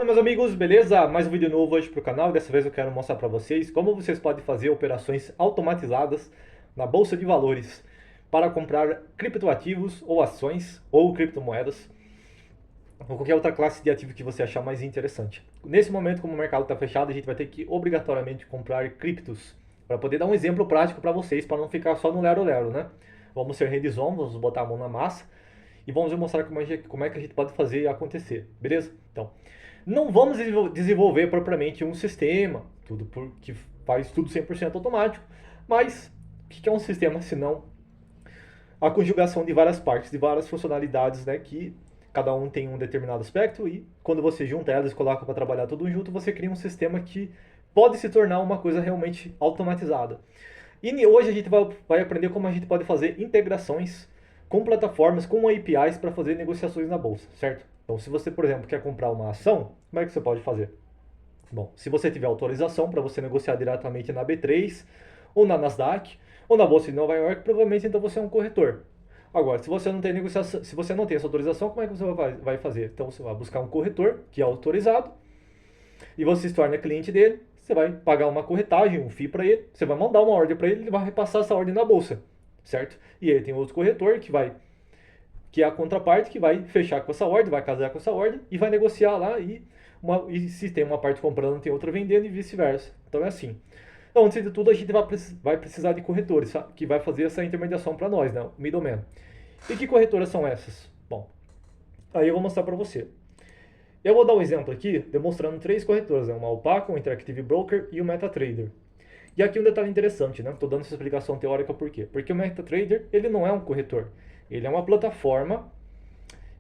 Fala, meus amigos, beleza? Mais um vídeo novo hoje para o canal. Dessa vez eu quero mostrar para vocês como vocês podem fazer operações automatizadas na Bolsa de Valores para comprar criptoativos ou ações ou criptomoedas ou qualquer outra classe de ativo que você achar mais interessante. Nesse momento, como o mercado está fechado, a gente vai ter que obrigatoriamente comprar criptos para poder dar um exemplo prático para vocês, para não ficar só no lero-lero, né? Vamos ser hands-on, vamos botar a mão na massa e vamos mostrar como é que a gente pode fazer acontecer, beleza? Então, não vamos desenvolver propriamente um sistema, que faz tudo 100% automático, mas o que é um sistema se não a conjugação de várias partes, de várias funcionalidades, né, que cada um tem um determinado aspecto e quando você junta elas e coloca para trabalhar tudo junto, você cria um sistema que pode se tornar uma coisa realmente automatizada. E hoje a gente vai aprender como a gente pode fazer integrações com plataformas, com APIs para fazer negociações na bolsa, certo? Então, se você, por exemplo, quer comprar uma ação, como é que você pode fazer? Bom, se você tiver autorização para você negociar diretamente na B3, ou na Nasdaq, ou na Bolsa de Nova York, provavelmente então você é um corretor. Agora, se você não tem negociação, se você não tem essa autorização, como é que você vai fazer? Então você vai buscar um corretor que é autorizado e você se torna cliente dele, você vai pagar uma corretagem, um FII para ele, você vai mandar uma ordem para ele, ele vai repassar essa ordem na bolsa, certo? E aí tem outro corretor que é a contraparte que vai fechar com essa ordem, vai casar com essa ordem e vai negociar lá e se tem uma parte comprando, tem outra vendendo e vice-versa. Então é assim. Então, antes de tudo, a gente vai precisar de corretores, sabe? Que vai fazer essa intermediação para nós, né? O middleman. E que corretoras são essas? Bom, aí eu vou mostrar para você. Eu vou dar um exemplo aqui, demonstrando três corretoras, né? Uma Alpaca, um Interactive Broker e o MetaTrader. E aqui um detalhe interessante, né? Estou dando essa explicação teórica por quê? Porque o MetaTrader, ele não é um corretor. Ele é uma plataforma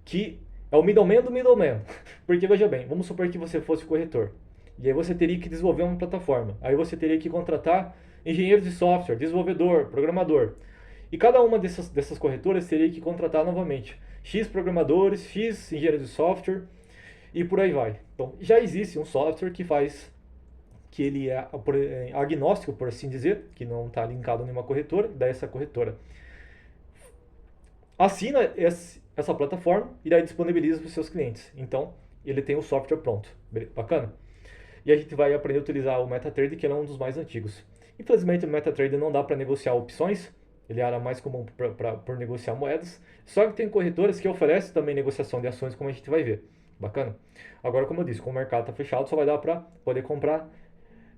que é o middleman do middleman. Porque veja bem, vamos supor que você fosse corretor. E aí você teria que desenvolver uma plataforma. Aí você teria que contratar engenheiros de software, desenvolvedor, programador. E cada uma dessas corretoras teria que contratar novamente X programadores, X engenheiros de software e por aí vai. Então já existe um software que ele é agnóstico, por assim dizer, que não está linkado a nenhuma corretora, daí essa corretora assina essa plataforma e daí disponibiliza para os seus clientes. Então, ele tem o software pronto. Bacana? E a gente vai aprender a utilizar o MetaTrader, que é um dos mais antigos. Infelizmente, o MetaTrader não dá para negociar opções, ele era mais comum por negociar moedas. Só que tem corretoras que oferecem também negociação de ações, como a gente vai ver. Bacana? Agora, como eu disse, como o mercado está fechado, só vai dar para poder comprar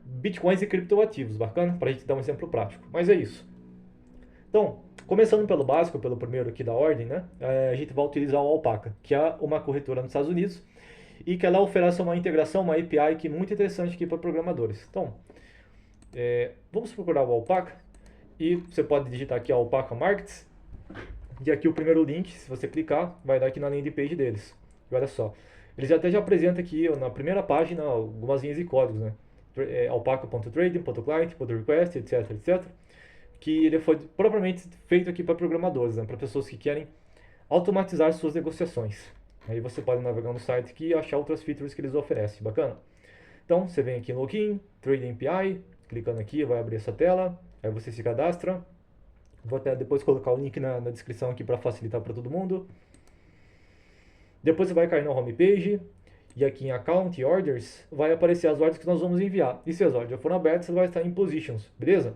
bitcoins e criptoativos. Bacana? Para a gente dar um exemplo prático. Mas é isso. Então, começando pelo básico, pelo primeiro aqui da ordem, né? A gente vai utilizar o Alpaca, que é uma corretora nos Estados Unidos e que ela oferece uma integração, uma API que é muito interessante aqui para programadores. Então, vamos procurar o Alpaca e você pode digitar aqui Alpaca Markets e aqui o primeiro link, se você clicar, vai dar aqui na landing page deles. E olha só, eles até já apresentam aqui na primeira página algumas linhas de códigos, né? Alpaca.trading.client.request, etc, etc, que ele foi propriamente feito aqui para programadores, né? Para pessoas que querem automatizar suas negociações. Aí você pode navegar no site aqui e achar outras features que eles oferecem, bacana? Então você vem aqui no Login, Trading API, clicando aqui vai abrir essa tela, aí você se cadastra. Vou até depois colocar o link na descrição aqui para facilitar para todo mundo. Depois você vai cair na homepage e aqui em Account e Orders vai aparecer as ordens que nós vamos enviar. E se as ordens já foram abertas, você vai estar em Positions, beleza?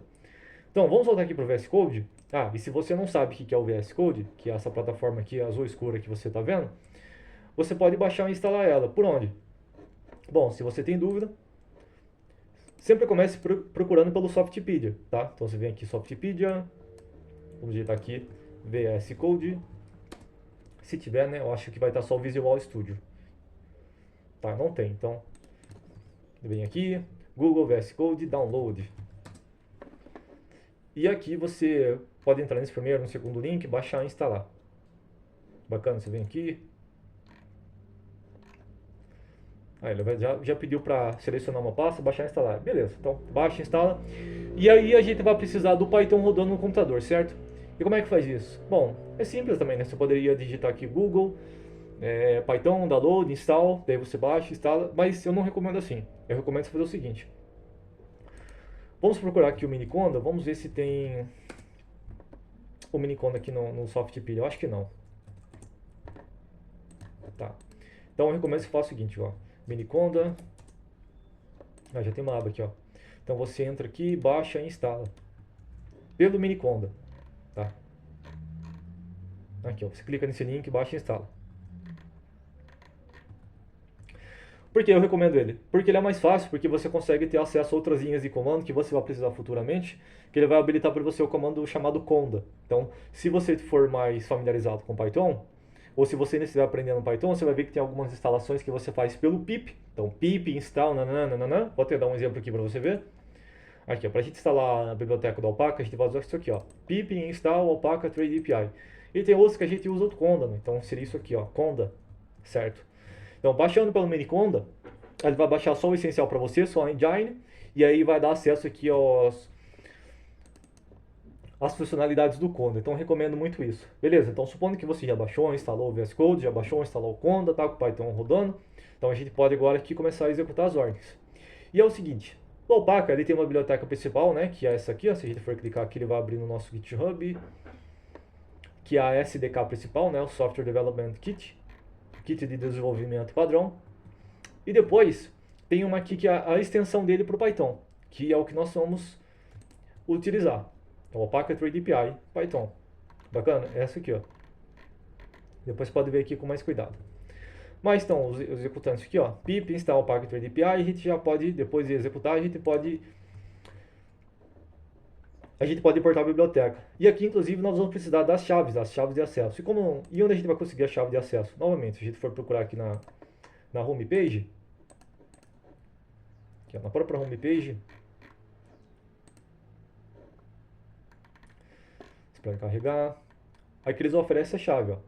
Então, vamos voltar aqui para o VS Code. Ah, e se você não sabe o que é o VS Code, que é essa plataforma aqui azul escura que você está vendo, você pode baixar e instalar ela. Por onde? Bom, se você tem dúvida, sempre comece procurando pelo Softpedia, tá? Então você vem aqui Softpedia, vamos digitar aqui VS Code. Se tiver, né, eu acho que vai estar só o Visual Studio. Tá, não tem, então vem aqui, Google VS Code, Download. E aqui você pode entrar nesse primeiro, no segundo link, baixar e instalar. Bacana, você vem aqui. Aí ele já pediu para selecionar uma pasta, baixar e instalar. Beleza, então baixa, instala. E aí a gente vai precisar do Python rodando no computador, certo? E como é que faz isso? Bom, é simples também, né? Você poderia digitar aqui Google, Python, download, install, daí você baixa, instala, mas eu não recomendo assim. Eu recomendo você fazer o seguinte. Vamos procurar aqui o Miniconda, vamos ver se tem o Miniconda aqui no Softpedia. Eu acho que não. Tá. Então eu recomendo que você faça o seguinte, ó. Miniconda. Já tem uma aba aqui, ó. Então você entra aqui, baixa e instala. Pelo Miniconda, tá? Aqui, ó. Você clica nesse link, baixa e instala. Por que eu recomendo ele? Porque ele é mais fácil, porque você consegue ter acesso a outras linhas de comando que você vai precisar futuramente, que ele vai habilitar para você o comando chamado conda. Então, se você for mais familiarizado com Python, ou se você ainda estiver aprendendo Python, você vai ver que tem algumas instalações que você faz pelo pip. Então, pip install, nananana. Vou até dar um exemplo aqui para você ver. Aqui, para a gente instalar a biblioteca do Alpaca, a gente vai usar isso aqui, ó. Pip install Alpaca Trade API. E tem outros que a gente usa o conda, né? Então seria isso aqui, ó, conda, certo? Então, baixando pelo Miniconda, ele vai baixar só o essencial para você, só a engine, e aí vai dar acesso aqui às funcionalidades do Conda. Então, recomendo muito isso. Beleza? Então, supondo que você já baixou, instalou o VS Code, já baixou, instalou o Conda, tá com o Python rodando, então a gente pode agora aqui começar a executar as ordens. E é o seguinte, o Alpaca ele tem uma biblioteca principal, né, que é essa aqui, ó, se a gente for clicar aqui, ele vai abrir no nosso GitHub, que é a SDK principal, né, o Software Development Kit, kit de desenvolvimento padrão. E depois tem uma aqui que é a extensão dele para o Python, que é o que nós vamos utilizar. Então, Alpaca Trade API, Python. Bacana? É essa aqui, ó. Depois pode ver aqui com mais cuidado. Mas então, os executantes aqui, ó, pip install Alpaca Trade API, a gente já pode, depois de executar, a gente pode importar a biblioteca. E aqui, inclusive, nós vamos precisar das chaves de acesso. E onde a gente vai conseguir a chave de acesso? Novamente, se a gente for procurar aqui na homepage, aqui, ó, na própria homepage, espera carregar, aqui eles oferecem a chave, ó,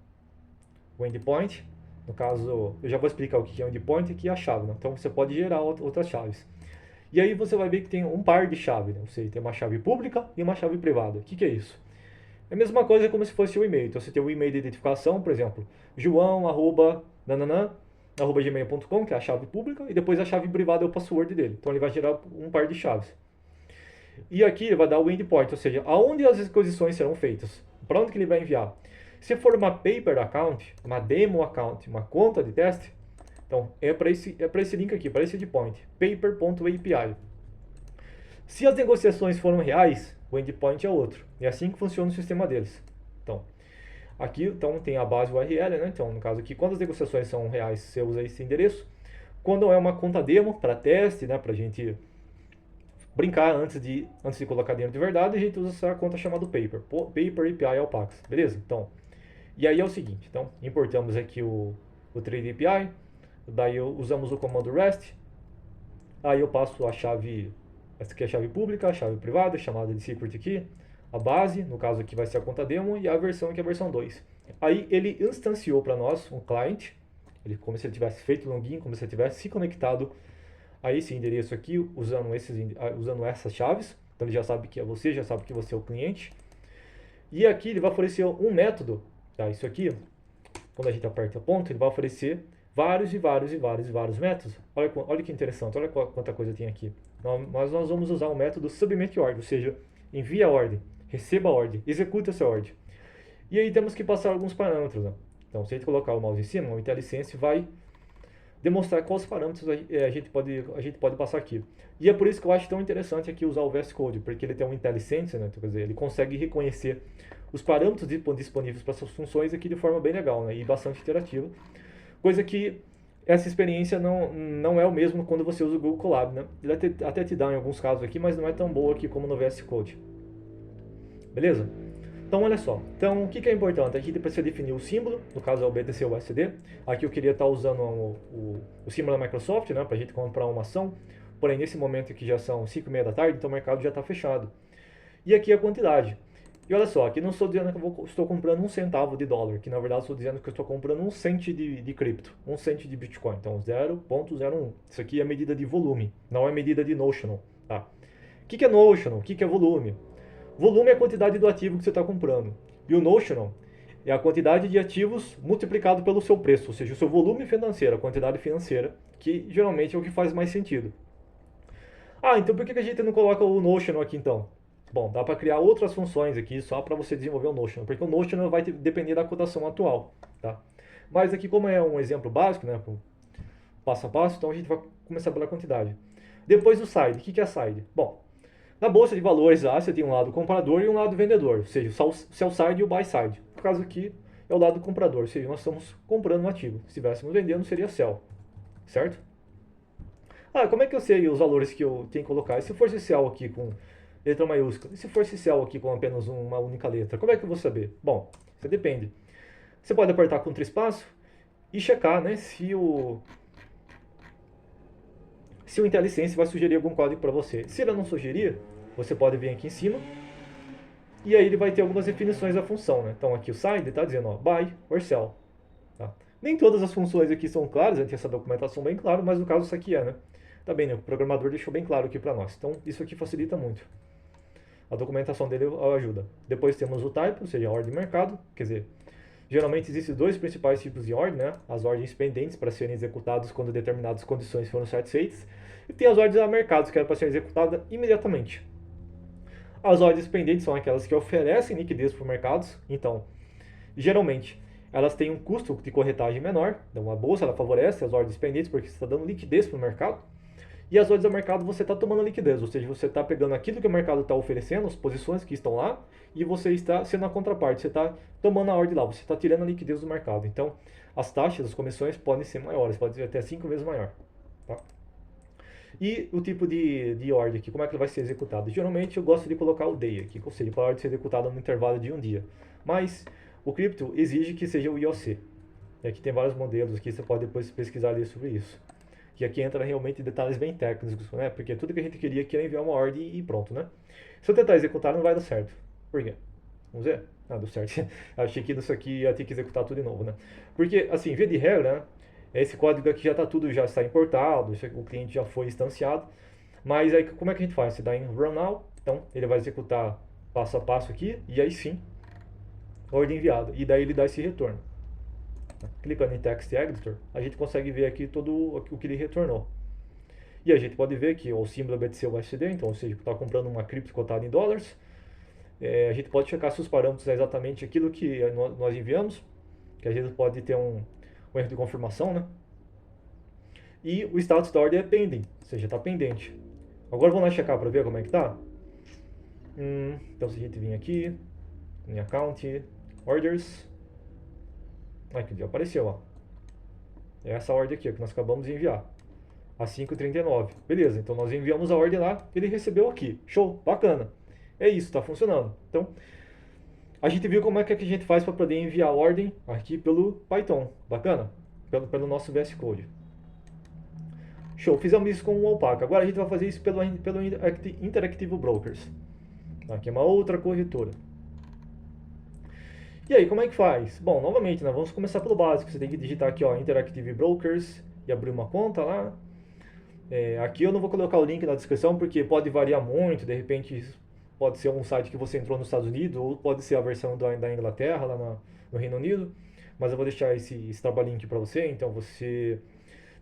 o endpoint. No caso, eu já vou explicar o que é o endpoint e aqui é a chave, né? Então você pode gerar outras chaves. E aí você vai ver que tem um par de chaves, né? Ou seja, tem uma chave pública e uma chave privada. O que é isso? É a mesma coisa como se fosse o e-mail. Então você tem um e-mail de identificação, por exemplo, joão@gmail.com, que é a chave pública, e depois a chave privada é o password dele. Então ele vai gerar um par de chaves. E aqui ele vai dar o endpoint, ou seja, aonde as requisições serão feitas. Para onde que ele vai enviar? Se for uma paper account, uma demo account, uma conta de teste, então é para esse link aqui, para esse endpoint, paper.api. Se as negociações foram reais, o endpoint é outro. É assim que funciona o sistema deles. Então, aqui então, tem a base URL, né? Então, no caso aqui, quando as negociações são reais, você usa esse endereço. Quando é uma conta demo para teste, né, para a gente brincar antes de colocar dentro de verdade, a gente usa essa conta chamada paper API Alpaca, beleza? Então, e aí é o seguinte, então, importamos aqui o Trade API, daí usamos o comando REST, aí eu passo a chave, essa aqui é a chave pública, a chave privada, chamada de secret key, a base, no caso aqui vai ser a conta demo, e a versão que é a versão 2. Aí ele instanciou para nós um client, como se ele tivesse feito login, como se ele tivesse se conectado a esse endereço aqui, usando essas chaves. Então ele já sabe que é você, já sabe que você é o cliente. E aqui ele vai oferecer um método, tá? Isso aqui, quando a gente aperta ponto, ele vai oferecer vários métodos. Olha que interessante, olha quanta coisa tem aqui. Mas nós vamos usar o método submit order, ou seja, envia a ordem, receba a ordem, execute essa ordem. E aí temos que passar alguns parâmetros, né? Então, se a gente colocar o mouse em cima, o IntelliSense vai demonstrar quais parâmetros a gente pode passar aqui. E é por isso que eu acho tão interessante aqui usar o VS Code, porque ele tem um IntelliSense, né? Então, quer dizer, ele consegue reconhecer os parâmetros disponíveis para essas funções aqui de forma bem legal, né? E bastante interativa. Coisa que essa experiência não é o mesmo quando você usa o Google Colab, né? Ele até te dá em alguns casos aqui, mas não é tão boa aqui como no VS Code. Beleza? Então, olha só. Então, o que é importante? A gente precisa definir o símbolo, no caso é o BTC-USD. Aqui eu queria estar usando o símbolo da Microsoft, né, para a gente comprar uma ação. Porém, nesse momento aqui já são 5h30 da tarde, então o mercado já está fechado. E aqui a quantidade. E olha só, aqui não estou dizendo que eu estou comprando 1 centavo de dólar, que na verdade estou dizendo que eu estou comprando 1 cent de cripto, 1 cent de Bitcoin, então 0,01. Isso aqui é medida de volume, não é medida de notional. Tá? O que é notional? O que é volume? Volume é a quantidade do ativo que você está comprando. E o notional é a quantidade de ativos multiplicado pelo seu preço, ou seja, o seu volume financeiro, a quantidade financeira, que geralmente é o que faz mais sentido. Ah, então por que a gente não coloca o notional aqui então? Bom, dá para criar outras funções aqui só para você desenvolver o notional, porque o notional vai depender da cotação atual, tá? Mas aqui como é um exemplo básico, né, passo a passo, então a gente vai começar pela quantidade. Depois o side. O que é side? Bom, na bolsa de valores lá você tem um lado comprador e um lado vendedor, ou seja, o sell side e o buy side. No caso aqui é o lado comprador, ou seja, nós estamos comprando um ativo. Se estivéssemos vendendo, seria sell, certo? Como é que eu sei os valores que eu tenho que colocar? E se fosse sell aqui com letra maiúscula? E se fosse sell aqui com apenas uma única letra? Como é que eu vou saber? Bom, isso depende. Você pode apertar com 3 passos e checar, né, se o IntelliSense vai sugerir algum código para você. Se ele não sugerir, você pode vir aqui em cima e aí ele vai ter algumas definições da função, né? Então aqui o side está dizendo, ó, buy or sell. Tá? Nem todas as funções aqui são claras, a gente tem essa documentação bem clara, mas no caso isso aqui é, né? Tá bem, né? O programador deixou bem claro aqui para nós. Então isso aqui facilita muito. A documentação dele ajuda. Depois temos o type, ou seja, a ordem de mercado, quer dizer, geralmente existem dois principais tipos de ordem, né? As ordens pendentes para serem executadas quando determinadas condições foram satisfeitas, e tem as ordens a mercado, que eram para serem executadas imediatamente. As ordens pendentes são aquelas que oferecem liquidez para os mercados, então, geralmente, elas têm um custo de corretagem menor, então a bolsa ela favorece as ordens pendentes porque você está dando liquidez para o mercado, e as ordens a mercado você está tomando liquidez, ou seja, você está pegando aquilo que o mercado está oferecendo, as posições que estão lá, e você está sendo a contraparte, você está tomando a ordem lá, você está tirando a liquidez do mercado. Então, as taxas, as comissões podem ser maiores, pode ser até 5 vezes maior. Tá? E o tipo de ordem aqui, como é que ele vai ser executado? Geralmente eu gosto de colocar o day aqui, ou seja, para a ordem ser executada no intervalo de um dia. Mas o cripto exige que seja o IOC. E aqui tem vários modelos, aqui você pode depois pesquisar ali sobre isso. Que aqui entra realmente detalhes bem técnicos, né? Porque tudo que a gente queria aqui era enviar uma ordem e pronto, né? Se eu tentar executar, não vai dar certo. Por quê? Vamos ver? Deu certo. Achei que isso aqui ia ter que executar tudo de novo, né? Porque, assim, via de regra, né? Esse código aqui já está tudo, já está importado, o cliente já foi instanciado. Mas aí, como é que a gente faz? Você dá em Run Now, então ele vai executar passo a passo aqui, e aí sim, ordem enviada. E daí ele dá esse retorno. Clicando em Text Editor, a gente consegue ver aqui todo o que ele retornou. E a gente pode ver que o símbolo BTC/USD, então, ou seja, está comprando uma cripto cotada em dólares. A gente pode checar se os parâmetros é exatamente aquilo que nós enviamos, que às vezes pode ter um erro de confirmação, né? E o status da ordem é pending, ou seja, está pendente. Agora vamos lá checar para ver como é que está. Então se a gente vir aqui, em Account, Orders, aqui já apareceu, ó. É essa ordem aqui, que nós acabamos de enviar. A 5,39. Beleza, então nós enviamos a ordem lá, ele recebeu aqui. Show, bacana. É isso, está funcionando. Então, a gente viu como é que a gente faz para poder enviar a ordem aqui pelo Python. Bacana? Pelo nosso VS Code. Show, fizemos isso com o Alpaca. Agora a gente vai fazer isso pelo Interactive Brokers. Aqui é uma outra corretora. E aí, como é que faz? Bom, novamente, nós vamos começar pelo básico. Você tem que digitar aqui, ó, Interactive Brokers e abrir uma conta lá. Aqui eu não vou colocar o link na descrição porque pode variar muito. De repente, pode ser um site que você entrou nos Estados Unidos ou pode ser a versão da Inglaterra, lá no Reino Unido. Mas eu vou deixar esse trabalhinho aqui para você. Então,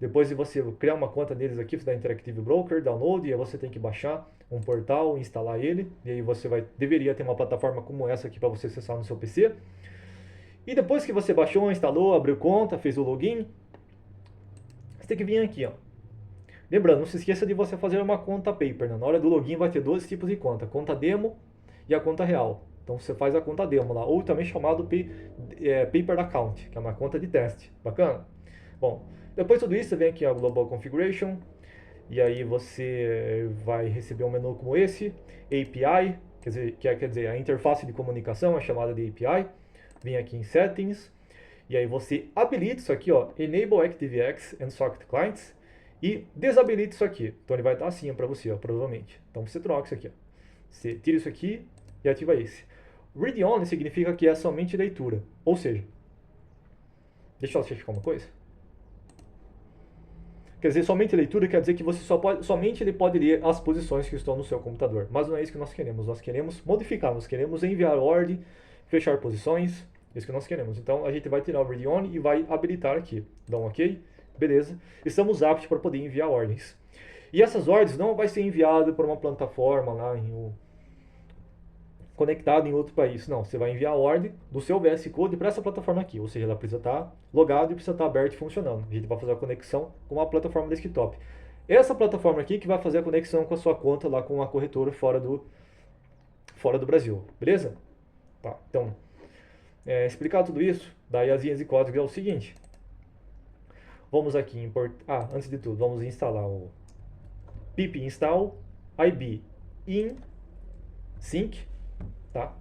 depois de você criar uma conta deles aqui, da Interactive Broker, download, e aí você tem que baixar um portal, instalar ele, e aí você deveria ter uma plataforma como essa aqui para você acessar no seu PC. E depois que você baixou, instalou, abriu conta, fez o login, você tem que vir aqui, ó. Lembrando, não se esqueça de você fazer uma conta paper, né? Na hora do login vai ter dois tipos de conta, a conta demo e a conta real. Então você faz a conta demo lá, ou também chamado paper account, que é uma conta de teste. Bacana? Bom, depois de tudo isso, você vem aqui a Global Configuration, e aí você vai receber um menu como esse, API, quer dizer, a interface de comunicação é chamada de API. Vem aqui em Settings, e aí você habilita isso aqui, ó, Enable ActiveX and Socket Clients, e desabilita isso aqui. Então ele vai estar assim para você, ó, provavelmente. Então você troca isso aqui, ó. Você tira isso aqui e ativa esse. Read Only significa que é somente leitura, ou seja, deixa eu certificar uma coisa. Quer dizer, somente leitura quer dizer que você somente ele pode ler as posições que estão no seu computador. Mas não é isso que nós queremos. Nós queremos modificar, nós queremos enviar ordem, fechar posições, é isso que nós queremos. Então a gente vai tirar o Read Only e vai habilitar aqui. Dá um OK? Beleza. Estamos aptos para poder enviar ordens. E essas ordens não vai ser enviadas por uma plataforma lá conectado em outro país. Não, você vai enviar a ordem do seu VS Code para essa plataforma aqui, ou seja, ela precisa estar logado e precisa estar aberto e funcionando. A gente vai fazer a conexão com a plataforma desktop. Essa plataforma aqui que vai fazer a conexão com a sua conta lá com a corretora fora do Brasil, beleza? Tá, então, explicar tudo isso, daí as linhas de código é o seguinte. Vamos aqui importar, antes de tudo, vamos instalar o pip install ib in sync, tá?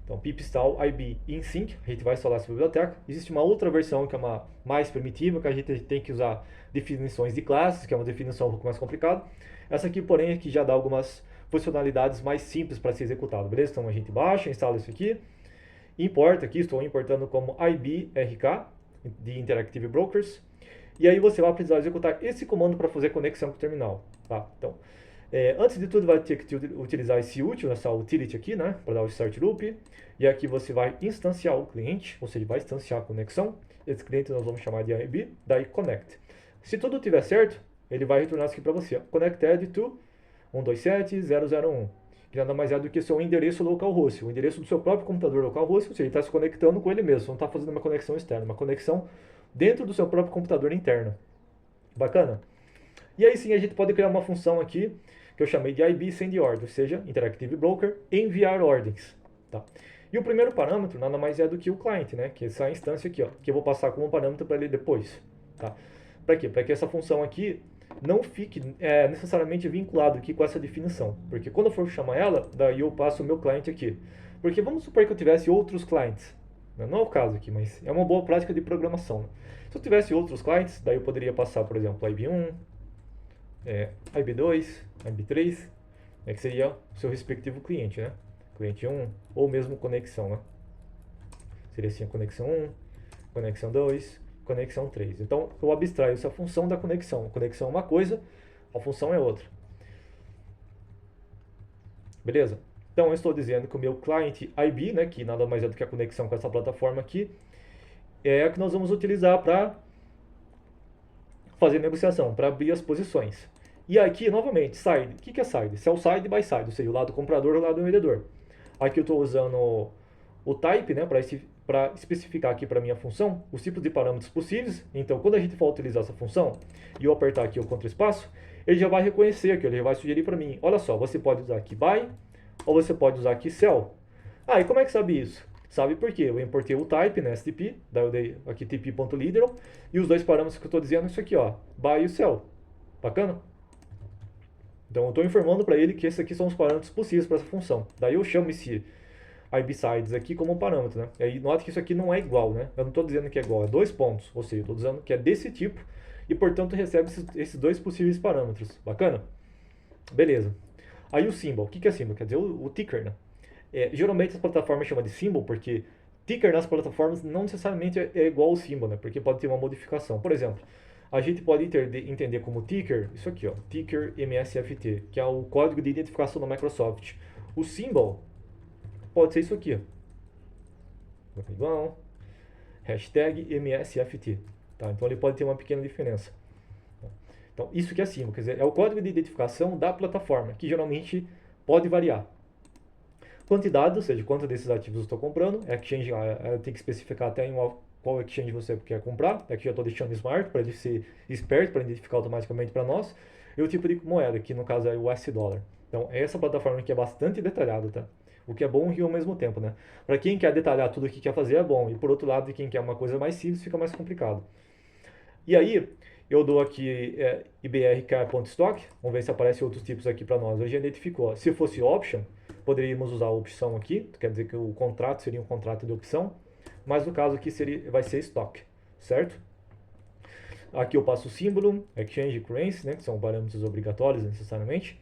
Então, pip install ib in sync, a gente vai instalar essa biblioteca. Existe uma outra versão que é uma mais primitiva, que a gente tem que usar definições de classes, que é uma definição um pouco mais complicada. Essa aqui, porém, aqui já dá algumas funcionalidades mais simples para ser executado, beleza? Então a gente baixa, instala isso aqui, importa aqui, estou importando como ibrk de Interactive Brokers, e aí você vai precisar executar esse comando para fazer conexão com o terminal, tá? Então, antes de tudo vai ter que utilizar esse util, essa utility aqui, né, para dar o start loop, e aqui você vai instanciar o cliente, ou seja, vai instanciar a conexão, esse cliente nós vamos chamar de IB, daí connect. Se tudo estiver certo, ele vai retornar isso aqui para você, ó, connected to 127.0.0.1, que nada mais é do que seu endereço localhost, o endereço do seu próprio computador localhost, ou seja, ele está se conectando com ele mesmo, não está fazendo uma conexão externa, uma conexão dentro do seu próprio computador interno. Bacana? E aí sim a gente pode criar uma função aqui, que eu chamei de IB Send Order, ou seja, Interactive Broker, enviar ordens. Tá? E o primeiro parâmetro nada mais é do que o client, né? Que é essa instância aqui, ó, que eu vou passar como parâmetro para ele depois. Tá? Para quê? Para que essa função aqui não fique necessariamente vinculado aqui com essa definição. Porque quando eu for chamar ela, daí eu passo o meu cliente aqui. Porque vamos supor que eu tivesse outros clientes. Não é o caso aqui, mas é uma boa prática de programação. Né? Se eu tivesse outros clientes, daí eu poderia passar, por exemplo, IB1, IB2, IB3, que seria o seu respectivo cliente, né? Cliente 1, ou mesmo conexão, né? Seria assim a conexão 1, conexão 2, conexão 3. Então, eu abstraio essa função da conexão. A conexão é uma coisa, a função é outra. Beleza? Então, eu estou dizendo que o meu cliente IB, né, que nada mais é do que a conexão com essa plataforma aqui, é a que nós vamos utilizar para fazer negociação, para abrir as posições. E aqui, novamente, side. O que é side? Isso é o side by side, ou seja, o lado comprador e o lado vendedor. Aqui eu estou usando o type, né, para especificar aqui para a minha função os tipos de parâmetros possíveis. Então, quando a gente for utilizar essa função e eu apertar aqui o contraespaço, ele já vai reconhecer aqui, ele já vai sugerir para mim, olha só, você pode usar aqui by ou você pode usar aqui cell. Ah, e como é que sabe isso? Sabe por quê? Eu importei o type, né, stp, daí eu dei aqui tp.literal, e os dois parâmetros que eu estou dizendo, isso aqui, ó, by e cell. Bacana? Então eu estou informando para ele que esses aqui são os parâmetros possíveis para essa função. Daí eu chamo esse IBSides aqui como um parâmetro, né? E aí note que isso aqui não é igual, né? Eu não estou dizendo que é igual, é 2 pontos, ou seja, eu estou dizendo que é desse tipo e portanto recebe esses dois possíveis parâmetros. Bacana? Beleza. Aí o symbol, o que é symbol? Quer dizer o ticker, né? Geralmente as plataformas chamam de symbol porque ticker nas plataformas não necessariamente é igual ao symbol, né? Porque pode ter uma modificação. Por exemplo, a gente pode entender como ticker, isso aqui, ó, ticker MSFT, que é o código de identificação da Microsoft. O symbol pode ser isso aqui, ó. Igual, hashtag MSFT. Tá? Então ele pode ter uma pequena diferença. Então isso que é symbol, quer dizer, é o código de identificação da plataforma, que geralmente pode variar. Quantidade, ou seja, quanto desses ativos eu estou comprando. Exchange, tem que especificar até em qual exchange você quer comprar. Aqui já estou deixando smart para ele ser esperto, para identificar automaticamente para nós. E o tipo de moeda, que no caso é o US Dollar. Então, essa plataforma aqui é bastante detalhada, tá? O que é bom e ao mesmo tempo, né? Para quem quer detalhar tudo o que quer fazer é bom. E por outro lado, quem quer uma coisa mais simples, fica mais complicado. E aí, eu dou aqui ibrk.stock. Vamos ver se aparecem outros tipos aqui para nós. Hoje já identificou. Se fosse option, poderíamos usar a opção aqui. Quer dizer que o contrato seria um contrato de opção. Mas no caso aqui vai ser stock, certo? Aqui eu passo o símbolo, exchange currency, né, que são parâmetros obrigatórios necessariamente.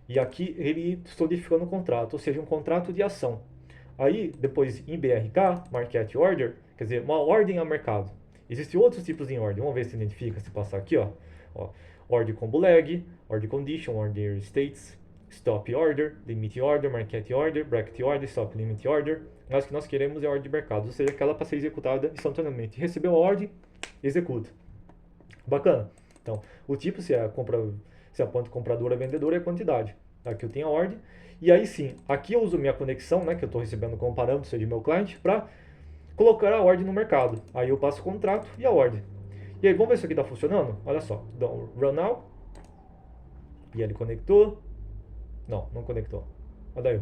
E aqui ele estou identificando um contrato, ou seja, um contrato de ação. Aí, depois em BRK, Market Order, quer dizer, uma ordem a mercado. Existem outros tipos de ordem. Vamos ver se identifica, se passar aqui, ó. Order combo lag, order condition, order states, stop order, limit order, market order, bracket order, stop limit order. Mas o que nós queremos é a ordem de mercado, ou seja, aquela para ser executada instantaneamente. Recebeu a ordem, executa. Bacana. Então, o tipo, se é a ponta compradora, vendedora, é a quantidade. Aqui eu tenho a ordem. E aí sim, aqui eu uso minha conexão, né, que eu estou recebendo como parâmetro de meu cliente, para colocar a ordem no mercado. Aí eu passo o contrato e a ordem. E aí, vamos ver se isso aqui está funcionando? Olha só, então, run now. E ele conectou. Não, não conectou. Olha daí.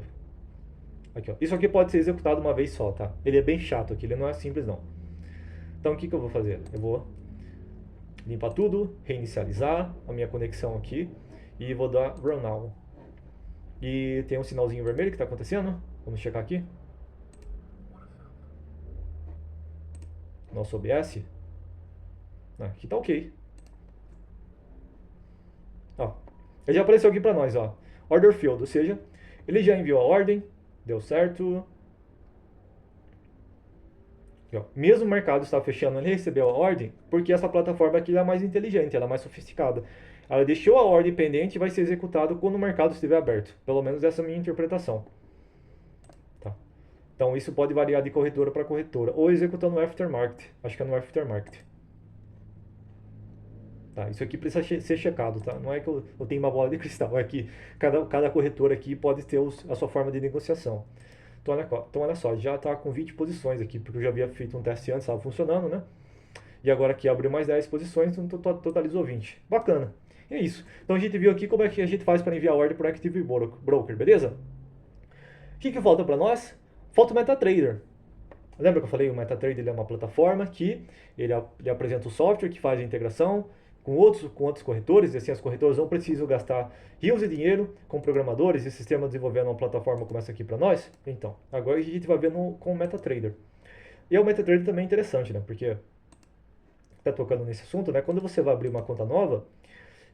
Aqui, ó. Isso aqui pode ser executado uma vez só, tá? Ele é bem chato aqui, ele não é simples não. Então o que eu vou fazer? Eu vou limpar tudo, reinicializar a minha conexão aqui e vou dar run now. E tem um sinalzinho vermelho que está acontecendo. Vamos checar aqui. Nosso OBS. Aqui está ok. Ó, ele já apareceu aqui para nós, ó. Order field, ou seja, ele já enviou a ordem, deu certo. Aqui, ó. Mesmo o mercado está fechando, ele recebeu a ordem, porque essa plataforma aqui é mais inteligente, ela é mais sofisticada. Ela deixou a ordem pendente e vai ser executado quando o mercado estiver aberto. Pelo menos essa é a minha interpretação. Tá. Então isso pode variar de corretora para corretora, ou executando no aftermarket. Acho que é no aftermarket. Tá, isso aqui precisa ser checado, tá? Não é que eu tenho uma bola de cristal, é que cada corretora aqui pode ter a sua forma de negociação. Então olha só, já está com 20 posições aqui, porque eu já havia feito um teste antes, estava funcionando, né? E agora aqui abriu mais 10 posições, então totalizou 20. Bacana. E é isso. Então a gente viu aqui como é que a gente faz para enviar ordem para o Active Broker, beleza? O que falta para nós? Falta o MetaTrader. Lembra que eu falei, o MetaTrader ele é uma plataforma que ele apresenta o software que faz a integração com outros corretores, e assim as corretoras não precisam gastar rios de dinheiro com programadores e sistemas desenvolvendo uma plataforma como essa aqui para nós. Então, agora a gente vai ver com o MetaTrader. E o MetaTrader também é interessante, né? Porque está tocando nesse assunto, né? Quando você vai abrir uma conta nova,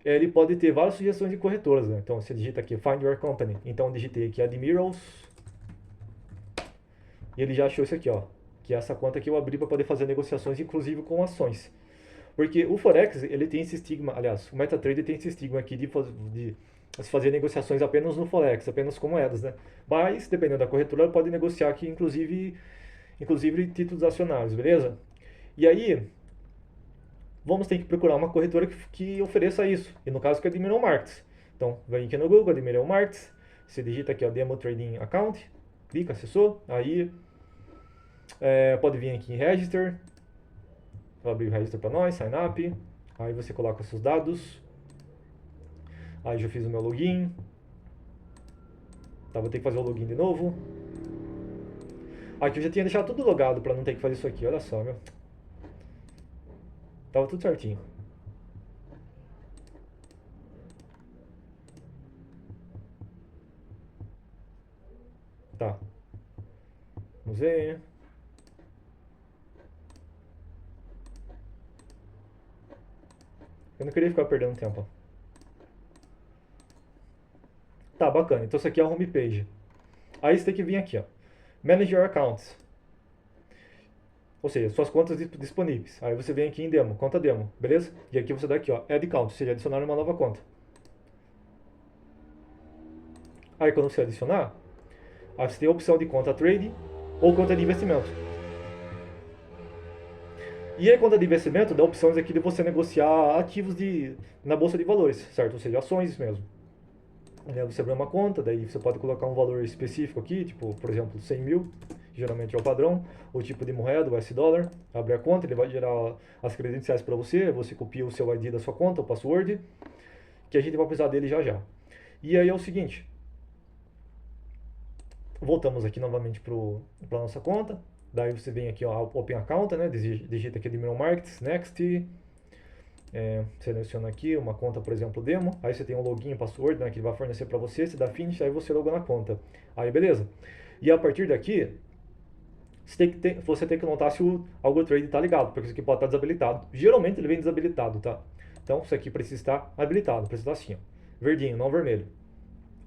ele pode ter várias sugestões de corretoras, né? Então você digita aqui Find Your Company. Então eu digitei aqui Admirals e ele já achou isso aqui, ó, que é essa conta que eu abri para poder fazer negociações, inclusive com ações. Porque o Forex, ele tem esse estigma, aliás, o MetaTrader tem esse estigma aqui de fazer negociações apenas no Forex, apenas com moedas, né? Mas, dependendo da corretora, ela pode negociar aqui, inclusive títulos acionários, beleza? E aí, vamos ter que procurar uma corretora que ofereça isso. E no caso, que é a Admiral Markets. Então, vem aqui no Google, Admiral Markets, você digita aqui, ó, Demo Trading Account, clica, acessou, aí pode vir aqui em Register, vai abrir o Register para nós, Sign Up, aí você coloca seus dados, aí já fiz o meu login, tá, vou ter que fazer o login de novo. Aqui eu já tinha deixado tudo logado para não ter que fazer isso aqui, olha só, meu. Tava tudo certinho. Tá. Vamos ver. Eu não queria ficar perdendo tempo. Tá, bacana. Então isso aqui é a homepage. Aí você tem que vir aqui, ó. Manage your accounts. Ou seja, suas contas disponíveis. Aí você vem aqui em demo, conta demo, beleza? E aqui você dá aqui, ó, add account, ou seja, adicionar uma nova conta. Aí quando você adicionar, aí você tem a opção de conta trade ou conta de investimento. E aí conta de investimento dá opções aqui de você negociar ativos na bolsa de valores, certo? Ou seja, ações mesmo. Aí você abre uma conta, daí você pode colocar um valor específico aqui, tipo, por exemplo, 100 mil, geralmente é o padrão, o tipo de moeda, o US dólar, abre a conta, ele vai gerar as credenciais para você copia o seu ID da sua conta, o password, que a gente vai precisar dele já já. E aí é o seguinte, voltamos aqui novamente para nossa conta, daí você vem aqui, ó, Open Account, né, digita aqui Admiral Markets, Next, seleciona aqui uma conta, por exemplo, demo, aí você tem um login e password, né, que ele vai fornecer para você, você dá finish, aí você loga na conta. Aí beleza. E a partir daqui, você tem que notar se o Algo Trade está ligado, porque isso aqui pode estar desabilitado. Geralmente ele vem desabilitado, tá? Então isso aqui precisa estar habilitado, precisa estar assim, ó, verdinho, não vermelho.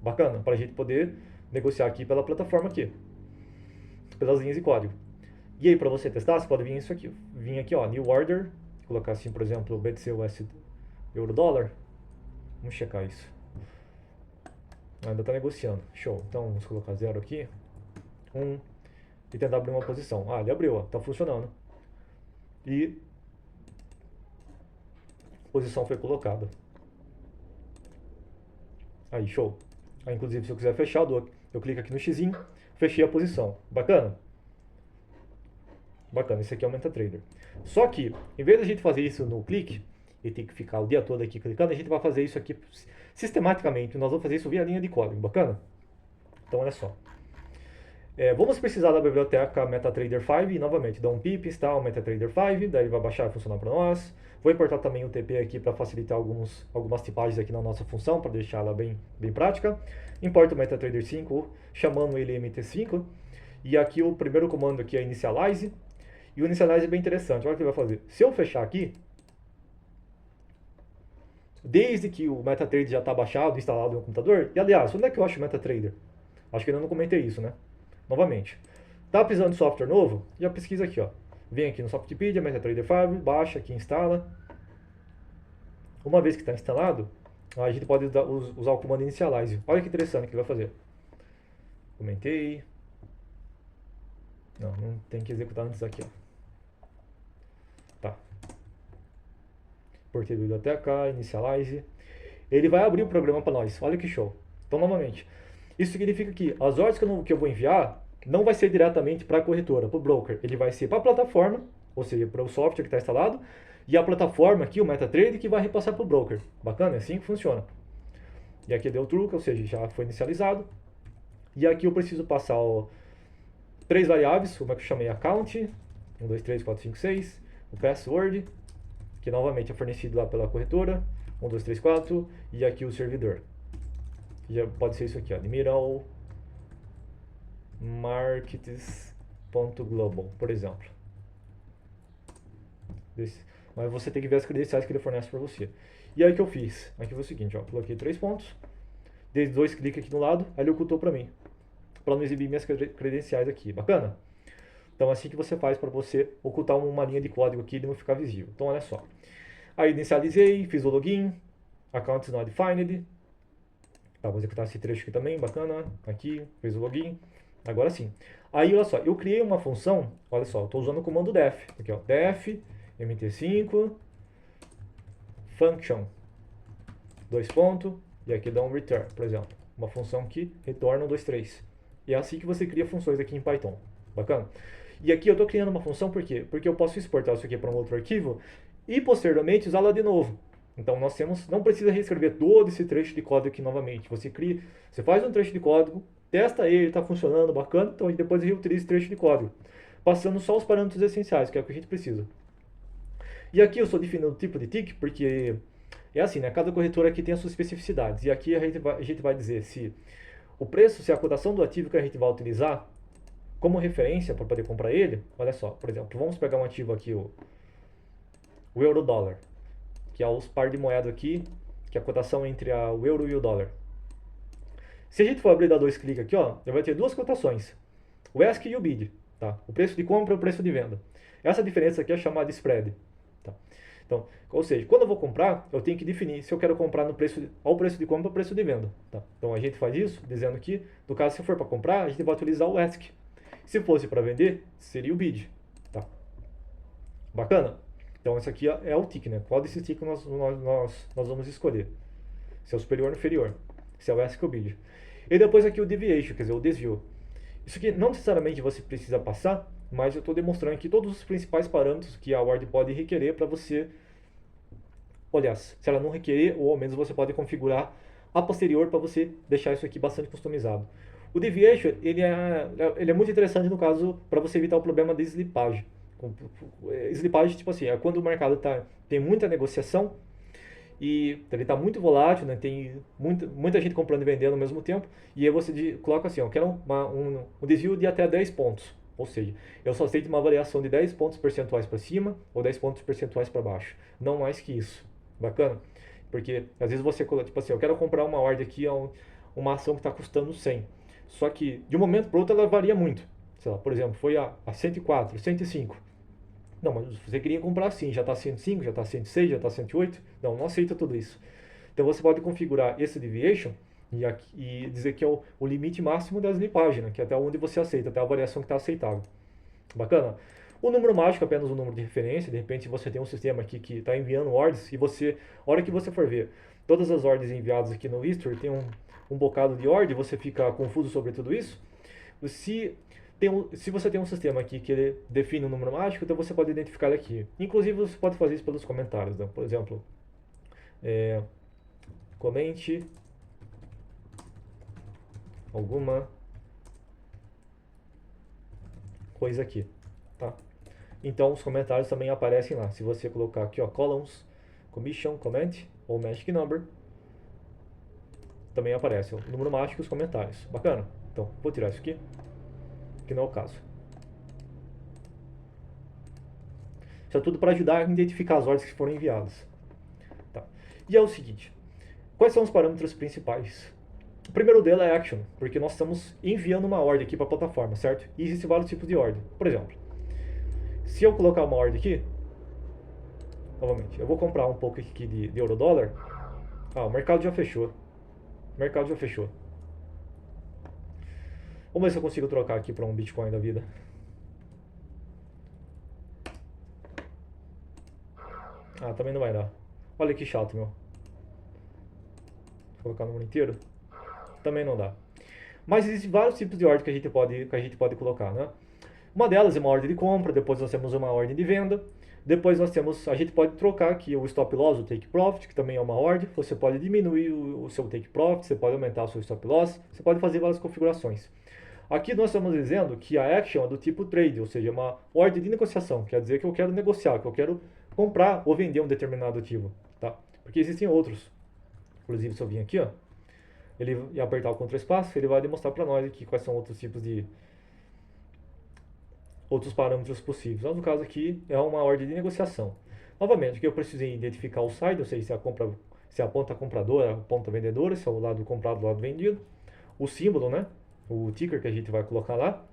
Bacana, para a gente poder negociar aqui pela plataforma aqui, pelas linhas de código. E aí para você testar, você pode vir aqui, ó, New Order, colocar assim, por exemplo, BTC US Euro Dólar. Vamos checar isso. Ainda está negociando. Show. Então vamos colocar 0 aqui. 1. E tentar abrir uma posição. Ah, ele abriu, ó. Tá funcionando. E a posição foi colocada. Aí, show. Aí, inclusive, se eu quiser fechar, eu clico aqui no xizinho, fechei a posição. Bacana? Bacana, esse aqui é o MetaTrader. Só que, em vez de a gente fazer isso no clique, e ter que ficar o dia todo aqui clicando, a gente vai fazer isso aqui sistematicamente. Nós vamos fazer isso via linha de código. Bacana? Então, olha só. Vamos precisar da biblioteca MetaTrader 5 e novamente dá um pip install MetaTrader 5, daí ele vai baixar e funcionar para nós. Vou importar também o TP aqui para facilitar algumas tipagens aqui na nossa função, para deixar ela bem prática. Importo o MetaTrader 5, chamando ele MT5. E aqui o primeiro comando aqui é initialize. E o initialize é bem interessante, olha o que ele vai fazer. Se eu fechar aqui, desde que o MetaTrader já está baixado, instalado no computador, e aliás, onde é que eu acho o MetaTrader? Acho que ainda não comentei isso, né? Novamente, tá precisando de software novo? Já pesquisa aqui, ó. Vem aqui no Softpedia, MetaTrader 5, baixa aqui, instala. Uma vez que está instalado, a gente pode usar o comando initialize. Olha que interessante que ele vai fazer. Comentei. Não tem que executar antes aqui, ó. Tá. Portei a biblioteca, initialize. Ele vai abrir o programa para nós. Olha que show. Então, novamente, isso significa que as ordens que eu vou enviar não vai ser diretamente para a corretora, para o broker. Ele vai ser para a plataforma, ou seja, para o software que está instalado, e a plataforma aqui, o MetaTrader, que vai repassar para o broker. Bacana? É assim que funciona. E aqui deu truque, ou seja, já foi inicializado. E aqui eu preciso passar 3 variáveis, uma que eu chamei account, 1, 2, 3, 4, 5, 6, o password, que novamente é fornecido lá pela corretora, 1, 2, 3, 4, e aqui o servidor. Já pode ser isso aqui, ó, Admiral Markets.global, por exemplo. Mas você tem que ver as credenciais que ele fornece para você. E aí o que eu fiz? Aqui foi o seguinte, ó, coloquei 3 pontos, dei 2 cliques aqui no lado, aí ele ocultou para mim, para não exibir minhas credenciais aqui. Bacana? Então, assim que você faz para você ocultar uma linha de código aqui e não ficar visível. Então, olha só. Aí, inicializei, fiz o login, account not defined. Tá, vou executar esse trecho aqui também, bacana. Aqui, fez o login. Agora sim. Aí, olha só, eu criei uma função, olha só, estou usando o comando def. Aqui, ó, def, mt5, function, 2 pontos, e aqui dá um return, por exemplo. Uma função que retorna 1, 2, 3. E é assim que você cria funções aqui em Python. Bacana? E aqui eu estou criando uma função, por quê? Porque eu posso exportar isso aqui para um outro arquivo e posteriormente usá-la de novo. Então nós não precisa reescrever todo esse trecho de código aqui novamente. Você faz um trecho de código, testa ele, está funcionando, bacana, então depois reutiliza esse trecho de código, passando só os parâmetros essenciais, que é o que a gente precisa. E aqui eu estou definindo o tipo de tick, porque é assim, né? Cada corretora aqui tem as suas especificidades. E aqui a gente vai dizer se o preço, se a cotação do ativo que a gente vai utilizar como referência para poder comprar ele, olha só, por exemplo, vamos pegar um ativo aqui, o euro-dólar, que é os par de moeda aqui, que é a cotação entre o euro e o dólar. Se a gente for abrir e dar 2 cliques aqui, ó, vai ter 2 cotações, o ask e o bid, tá? O preço de compra e o preço de venda. Essa diferença aqui é chamada de spread, tá? Então, ou seja, quando eu vou comprar, eu tenho que definir se eu quero comprar no preço, ao preço de compra ou preço de venda, tá? Então a gente faz isso, dizendo que, no caso, se for para comprar, a gente vai utilizar o ask. Se fosse para vender, seria o bid, tá? Bacana? Então esse aqui é o tick, né? Qual desses ticks nós vamos escolher? Se é o superior ou inferior. Se é o ask ou o bid. E depois aqui o deviation, quer dizer, o desvio. Isso aqui não necessariamente você precisa passar, mas eu estou demonstrando aqui todos os principais parâmetros que a ordem pode requerer para você. Aliás, se ela não requerer, ou ao menos você pode configurar a posterior para você deixar isso aqui bastante customizado. O deviation, ele é muito interessante no caso para você evitar o problema de slippage. Slippage, tipo assim, é quando o mercado tem muita negociação e ele está muito volátil, né? Tem muita gente comprando e vendendo ao mesmo tempo, e aí você coloca assim, ó, eu quero um desvio de até 10 pontos. Ou seja, eu só aceito uma variação de 10 pontos percentuais para cima ou 10 pontos percentuais para baixo. Não mais que isso. Bacana? Porque às vezes você coloca, tipo assim, eu quero comprar uma ordem aqui, uma ação que está custando 100. Só que de um momento para outro ela varia muito. Sei lá, por exemplo, foi a 104, 105. Não, mas você queria comprar assim, já está 105, já está 106, já está 108. Não aceita tudo isso. Então você pode configurar esse deviation e dizer que é o limite máximo da slippage, né? Que é até onde você aceita, até a variação que está aceitável. Bacana? O número mágico é apenas um número de referência. De repente você tem um sistema aqui que está enviando ordens e você, a hora que você for ver, todas as ordens enviadas aqui no history tem um bocado de ordem, você fica confuso sobre tudo isso. Se você tem um sistema aqui que ele define um número mágico, então você pode identificar ele aqui. Inclusive você pode fazer isso pelos comentários, né? Por exemplo, comente alguma coisa aqui, tá? Então os comentários também aparecem lá. Se você colocar aqui, ó, columns, commission, comment ou magic number, também aparece o número mágico e os comentários. Bacana? Então, vou tirar isso aqui, que não é o caso. Isso é tudo para ajudar a identificar as ordens que foram enviadas. Tá. E é o seguinte, quais são os parâmetros principais? O primeiro dele é action, porque nós estamos enviando uma ordem aqui para a plataforma, certo? E existem vários tipos de ordem. Por exemplo, se eu colocar uma ordem aqui, novamente, eu vou comprar um pouco aqui de euro-dólar. Ah, o mercado já fechou. O mercado já fechou. Vamos ver se eu consigo trocar aqui para um Bitcoin da vida. Ah, também não vai dar. Olha que chato, meu. Vou colocar o número inteiro. Também não dá. Mas existem vários tipos de ordem que a gente pode colocar, né? Uma delas é uma ordem de compra, depois nós temos uma ordem de venda, depois a gente pode trocar aqui o stop loss, o take profit, que também é uma ordem. Você pode diminuir o seu take profit, você pode aumentar o seu stop loss, você pode fazer várias configurações. Aqui nós estamos dizendo que a action é do tipo trade, ou seja, uma ordem de negociação, quer dizer que eu quero negociar, que eu quero comprar ou vender um determinado ativo, tá? Porque existem outros. Inclusive, se eu vir aqui, ó, e apertar o Ctrl espaço, ele vai demonstrar para nós aqui quais são outros tipos de outros parâmetros possíveis. Mas no caso aqui é uma ordem de negociação. Novamente, aqui eu preciso identificar o side, ou seja, se é a ponta compradora, a ponta vendedora, se é o lado comprado, o lado vendido, o símbolo, né? O ticker que a gente vai colocar lá,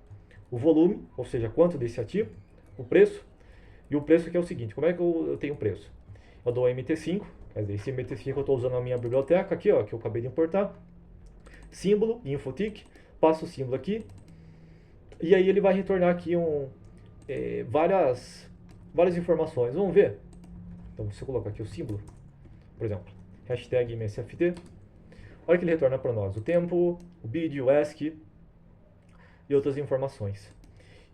o volume, ou seja, quanto desse ativo, o preço, e o preço que é o seguinte, como é que eu tenho preço? Eu dou MT5, quer dizer, esse MT5 eu estou usando a minha biblioteca aqui, ó, que eu acabei de importar, símbolo, infotick, passo o símbolo aqui, e aí ele vai retornar aqui várias informações. Vamos ver? Então, se eu colocar aqui o símbolo, por exemplo, hashtag MSFT, olha que ele retorna para nós o tempo, o bid, o ask e outras informações.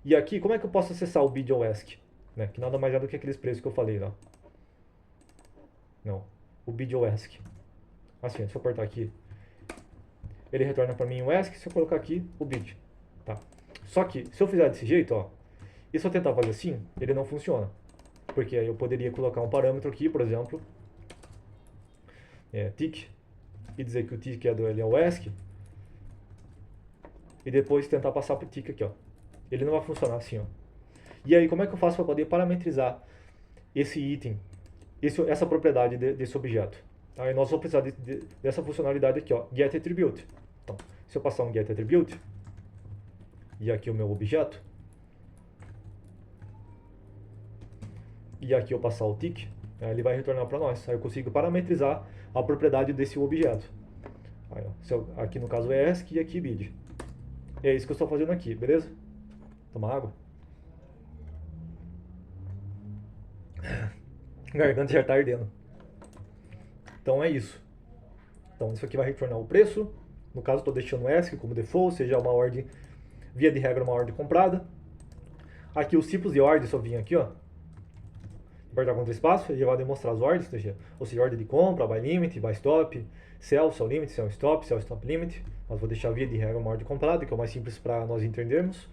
E aqui, como é que eu posso acessar o bid ou ask? Né? Que nada mais é do que aqueles preços que eu falei lá. Não, o bid ou ask. Assim, se eu apertar aqui, ele retorna para mim o ask, se eu colocar aqui o bid. Tá? Só que, se eu fizer desse jeito, ó, e se eu tentar fazer assim, ele não funciona. Porque aí eu poderia colocar um parâmetro aqui, por exemplo, tick, e dizer que o tick ele é o ask, e depois tentar passar pro tick aqui, ó. Ele não vai funcionar assim, ó. E aí, como é que eu faço para poder parametrizar esse item, essa propriedade desse objeto? Aí nós vamos precisar dessa funcionalidade aqui, ó, get attribute. Então, se eu passar um get attribute, e aqui o meu objeto, e aqui eu passar o tick, ele vai retornar para nós. Aí eu consigo parametrizar a propriedade desse objeto. Aí, ó, aqui no caso é ask e aqui bid. E é isso que eu estou fazendo aqui, beleza? Tomar água. A garganta já está ardendo. Então é isso. Então isso aqui vai retornar o preço. No caso estou deixando o ask como default, seja uma ordem, via de regra, uma ordem comprada. Aqui os tipos de ordem, se eu vim aqui, ó, apertar contra espaço, ele vai demonstrar as ordens, ou seja, ordem de compra, buy limit, buy stop, sell limit, sell stop limit. Mas vou deixar via de regra uma ordem comprada, que é o mais simples para nós entendermos.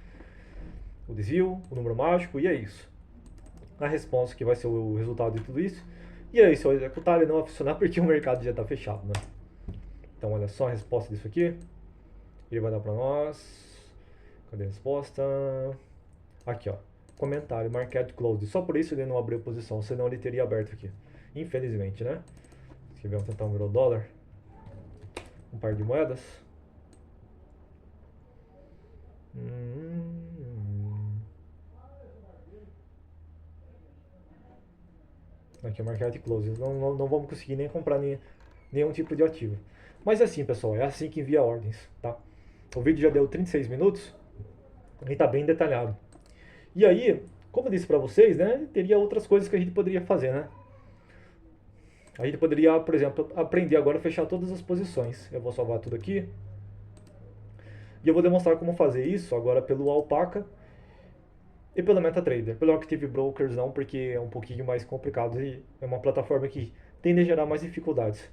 O desvio, o número mágico, e é isso. A resposta que vai ser o resultado de tudo isso. E aí, se eu executar, ele não vai funcionar porque o mercado já está fechado, né? Então, olha só a resposta disso aqui. Ele vai dar para nós. Cadê a resposta? Aqui, ó. Comentário, market closed. Só por isso ele não abriu posição, senão ele teria aberto aqui. Infelizmente, né? Aqui vamos tentar um euro-dólar. Um par de moedas. Aqui é market close. Não vamos conseguir nem comprar nenhum tipo de ativo. Mas assim, pessoal, é assim que envia ordens, tá? O vídeo já deu 36 minutos e tá bem detalhado. E aí, como eu disse pra vocês, né, teria outras coisas que a gente poderia fazer, né? A gente poderia, por exemplo, aprender agora a fechar todas as posições. Eu vou salvar tudo aqui. E eu vou demonstrar como fazer isso agora pelo Alpaca e pelo MetaTrader. Pelo Active Brokers não, porque é um pouquinho mais complicado e é uma plataforma que tende a gerar mais dificuldades.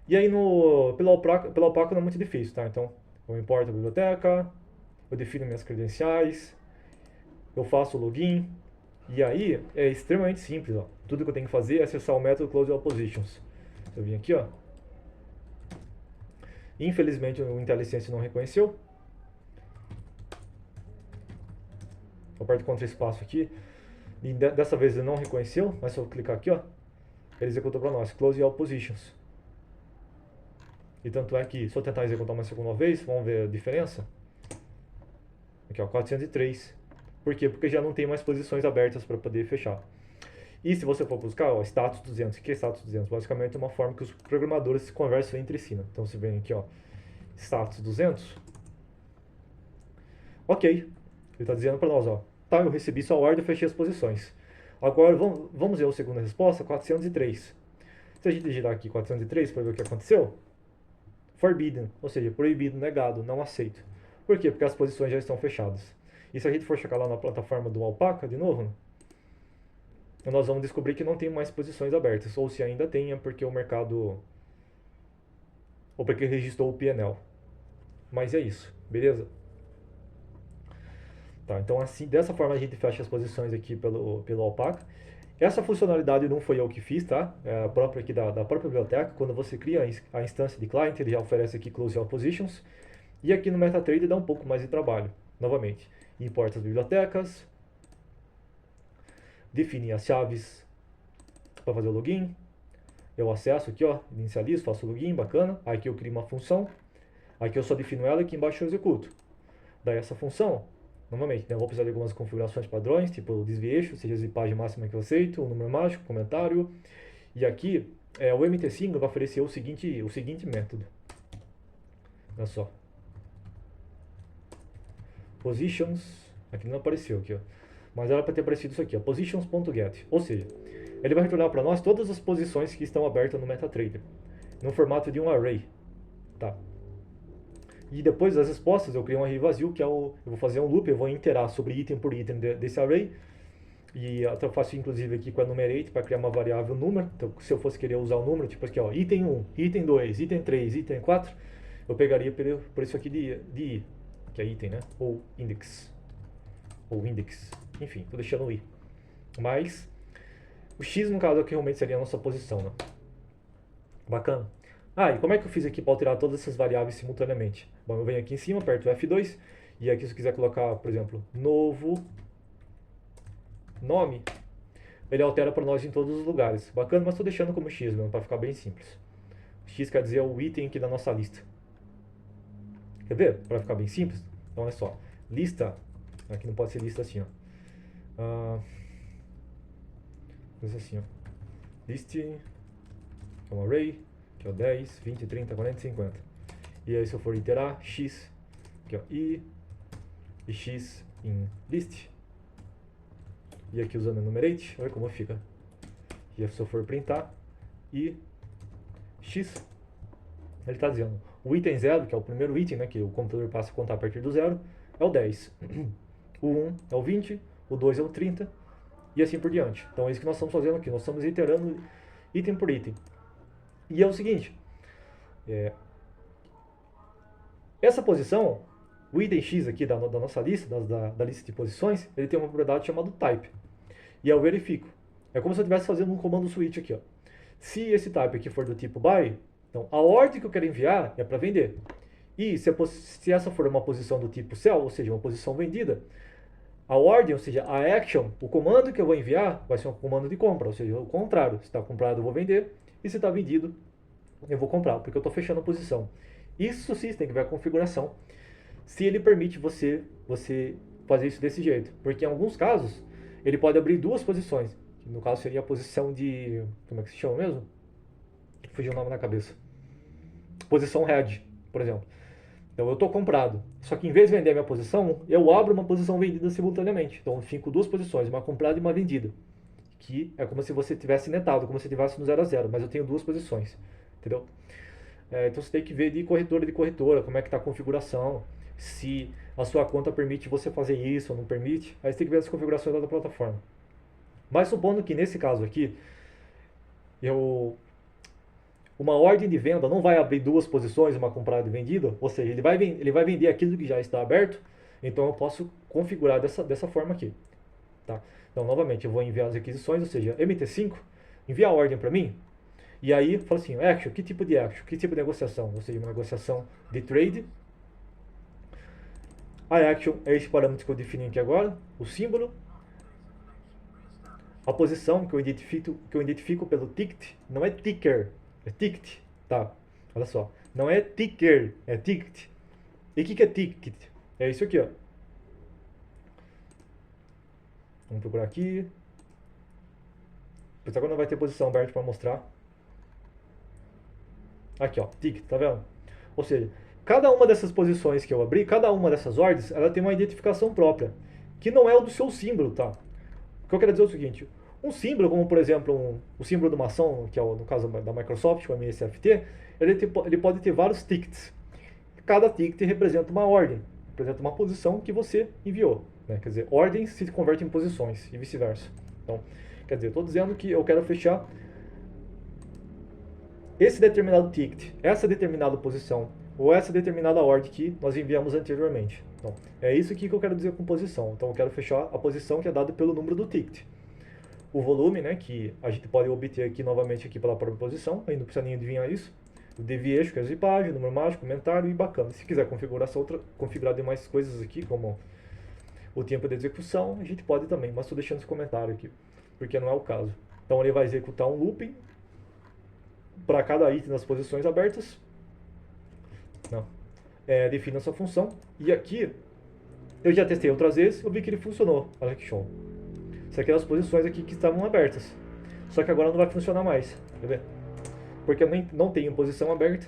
E aí pelo Alpaca não é muito difícil, tá? Então eu importo a biblioteca, eu defino minhas credenciais, eu faço o login, e aí é extremamente simples, ó. Tudo que eu tenho que fazer é acessar o método Close All Positions. Eu vim aqui, ó. Infelizmente o IntelliSense não reconheceu. Eu aperto Ctrl espaço aqui. E dessa vez ele não reconheceu, mas se eu clicar aqui, ó, ele executou para nós, Close All Positions. E tanto é que, se eu tentar executar uma segunda vez, vamos ver a diferença. Aqui, ó, 403. Por quê? Porque já não tem mais posições abertas para poder fechar. E se você for buscar, ó, status 200. O que é status 200? Basicamente é uma forma que os programadores se conversam entre si, né? Então você vem aqui, ó, status 200. Ok. Ele está dizendo para nós, ó, tá, eu recebi sua ordem e fechei as posições. Agora vamos ver a segunda resposta, 403. Se a gente digitar aqui 403 para ver o que aconteceu, forbidden, ou seja, proibido, negado, não aceito. Por quê? Porque as posições já estão fechadas. E se a gente for checar lá na plataforma do Alpaca de novo, nós vamos descobrir que não tem mais posições abertas. Ou se ainda tem, é porque o mercado... ou porque registrou o PNL. Mas é isso, beleza? Tá, então assim, dessa forma a gente fecha as posições aqui pelo Alpaca. Essa funcionalidade não foi eu que fiz, tá? É a própria aqui da própria biblioteca. Quando você cria a instância de client, ele já oferece aqui Close All Positions. E aqui no MetaTrader dá um pouco mais de trabalho, novamente. Importa as bibliotecas, define as chaves para fazer o login. Eu acesso aqui, ó, inicializo, faço o login, bacana. Aqui eu crio uma função. Aqui eu só defino ela e aqui embaixo eu executo. Daí essa função, normalmente, né, eu vou precisar de algumas configurações padrões, tipo o desvieixo, seja a zipagem máxima que eu aceito, o número mágico, comentário. E aqui, o MT5 vai oferecer o seguinte método. Olha só. Positions, aqui não apareceu aqui, ó. Mas era para ter aparecido isso aqui, ó, positions.get. Ou seja, ele vai retornar para nós todas as posições que estão abertas no MetaTrader, no formato de um array, tá? E depois das respostas eu crio um array vazio, que eu vou fazer um loop, eu vou iterar sobre item por item desse array. E eu faço inclusive aqui com a enumerate para criar uma variável número. Então se eu fosse querer usar o número, tipo aqui, ó, item 1, item 2, item 3, item 4, eu pegaria por isso aqui de i, que é item, né? Ou index. Enfim, tô deixando o i. Mas o x no caso aqui realmente seria a nossa posição, né? Bacana. Ah, e como é que eu fiz aqui para alterar todas essas variáveis simultaneamente? Bom, eu venho aqui em cima, aperto F2, e aqui se eu quiser colocar, por exemplo, novo nome, ele altera para nós em todos os lugares. Bacana, mas estou deixando como x mesmo, para ficar bem simples. X quer dizer o item aqui da nossa lista. Quer ver? Para ficar bem simples? Então, olha só. Lista, aqui não pode ser lista assim, ó. Coisa assim, ó. List, que é um array, que é o 10, 20, 30, 40, 50. E aí se eu for iterar, x, que é o i, e x em list. E aqui usando enumerate, olha como fica. E se eu for printar, i, x, ele está dizendo, o item 0, que é o primeiro item, né, que o computador passa a contar a partir do 0, é o 10. O 1 é o 20, o 2 é o 30, e assim por diante. Então é isso que nós estamos fazendo aqui, nós estamos iterando item por item. E é o seguinte, essa posição, o item X aqui da nossa lista, da lista de posições, ele tem uma propriedade chamada type. E eu verifico. É como se eu estivesse fazendo um comando switch aqui, ó. Se esse type aqui for do tipo buy, então a ordem que eu quero enviar é para vender. E se essa for uma posição do tipo sell, ou seja, uma posição vendida, a ordem, ou seja, a action, o comando que eu vou enviar vai ser um comando de compra, ou seja, o contrário. Se está comprado, eu vou vender, e se está vendido, eu vou comprar, porque eu estou fechando a posição. Isso sim, tem que ver a configuração, se ele permite você fazer isso desse jeito. Porque em alguns casos, ele pode abrir duas posições, que no caso seria a posição de... como é que se chama mesmo? Fugiu o nome na cabeça. Posição head, por exemplo. Então eu estou comprado, só que em vez de vender a minha posição, eu abro uma posição vendida simultaneamente. Então eu fico duas posições, uma comprada e uma vendida. que é como se você tivesse netado, como se tivesse no 0 a 0, mas eu tenho duas posições, entendeu? Então você tem que ver de corretora, como é que está a configuração, se a sua conta permite você fazer isso ou não permite, aí você tem que ver as configurações da plataforma. Mas supondo que nesse caso aqui, eu uma ordem de venda não vai abrir duas posições, uma comprada e vendida, ou seja, ele vai vender aquilo que já está aberto, então eu posso configurar dessa forma aqui. Tá? Então, novamente, eu vou enviar as requisições, ou seja, MT5, envia a ordem para mim, e aí fala assim, action, que tipo de action, que tipo de negociação? Ou seja, uma negociação de trade. A action é esse parâmetro que eu defini aqui agora, o símbolo, a posição que eu identifico pelo ticket, não é ticker, é ticket, tá? Olha só, não é ticker, é ticket. E o que é ticket? É isso aqui, ó. Vamos procurar aqui. Pois agora não vai ter posição aberta para mostrar. Aqui, ó, ticket, tá vendo? Ou seja, cada uma dessas posições que eu abri, cada uma dessas ordens, ela tem uma identificação própria, que não é o do seu símbolo, tá? O que eu quero dizer é o seguinte, um símbolo, como por exemplo o símbolo de uma ação, que é no caso da Microsoft, o MSFT, ele pode ter vários tickets. Cada ticket representa uma ordem, representa uma posição que você enviou. Né? Quer dizer, ordens se convertem em posições e vice-versa. Então, quer dizer, estou dizendo que eu quero fechar esse determinado ticket, essa determinada posição, ou essa determinada ordem que nós enviamos anteriormente. Então, é isso aqui que eu quero dizer com posição. Então, eu quero fechar a posição que é dada pelo número do ticket. O volume, né, que a gente pode obter aqui novamente aqui pela própria posição, aí não precisa nem adivinhar isso. O deviation, que é a zipagem, número mágico, comentário e bacana. Se quiser configurar demais coisas aqui, como o tempo de execução, a gente pode também, mas estou deixando esse comentário aqui, porque não é o caso. Então ele vai executar um looping para cada item das posições abertas. Não. Define essa função. E aqui, eu já testei outras vezes, eu vi que ele funcionou. Olha que show. Isso aqui é as posições aqui que estavam abertas. Só que agora não vai funcionar mais. Quer ver? Porque eu não tenho posição aberta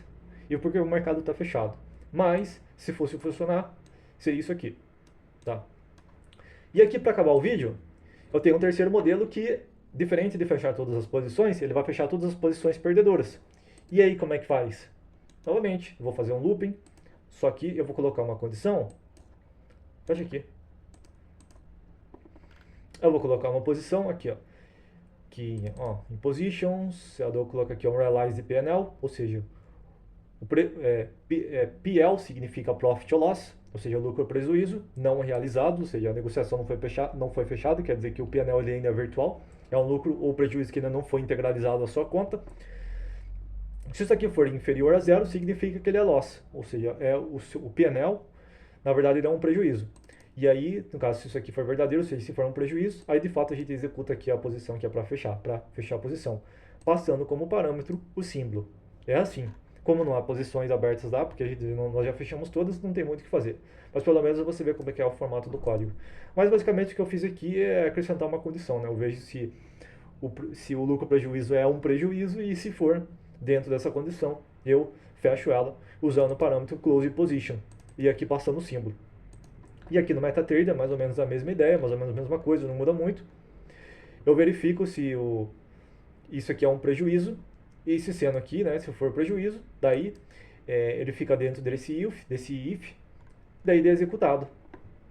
e porque o mercado está fechado. Mas, se fosse funcionar, seria isso aqui. Tá? E aqui, para acabar o vídeo, eu tenho um terceiro modelo que, diferente de fechar todas as posições, ele vai fechar todas as posições perdedoras. E aí, como é que faz? Novamente, eu vou fazer um looping, só que eu vou colocar uma condição. Fecha aqui. Eu vou colocar uma posição aqui, ó. Que, ó, em positions, eu coloco aqui um realize PNL, ou seja, PL significa profit or loss, ou seja, lucro ou prejuízo, não realizado, ou seja, a negociação não foi fechada, quer dizer que o PNL ele ainda é virtual, é um lucro ou prejuízo que ainda não foi integralizado à sua conta. Se isso aqui for inferior a zero, significa que ele é loss, ou seja, o PNL, na verdade, ele é um prejuízo. E aí, no caso, se isso aqui for verdadeiro, ou seja, se for um prejuízo, aí de fato a gente executa aqui a posição que é para fechar a posição, passando como parâmetro o símbolo. É assim. Como não há posições abertas lá, porque nós já fechamos todas, não tem muito o que fazer. Mas pelo menos você vê como é que é o formato do código. Mas basicamente o que eu fiz aqui é acrescentar uma condição, né? Eu vejo se o lucro prejuízo é um prejuízo e se for dentro dessa condição, eu fecho ela usando o parâmetro close position e aqui passando o símbolo. E aqui no MetaTrader é mais ou menos a mesma ideia, mais ou menos a mesma coisa, não muda muito. Eu verifico se isso aqui é um prejuízo, e se sendo aqui, né, se for prejuízo, daí ele fica dentro desse if, daí ele é executado.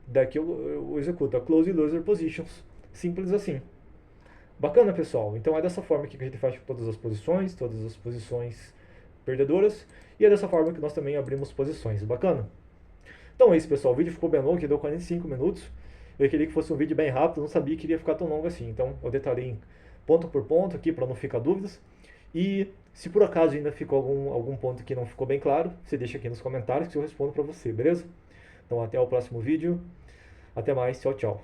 Daqui eu executo a Close Loser Positions. Simples assim. Bacana, pessoal? Então é dessa forma que a gente faz todas as posições perdedoras, e é dessa forma que nós também abrimos posições. Bacana? Então é isso, pessoal. O vídeo ficou bem longo, que deu 45 minutos. Eu queria que fosse um vídeo bem rápido, não sabia que iria ficar tão longo assim. Então eu detalhei ponto por ponto aqui para não ficar dúvidas. E se por acaso ainda ficou algum ponto que não ficou bem claro, você deixa aqui nos comentários que eu respondo para você, beleza? Então até o próximo vídeo. Até mais. Tchau, tchau.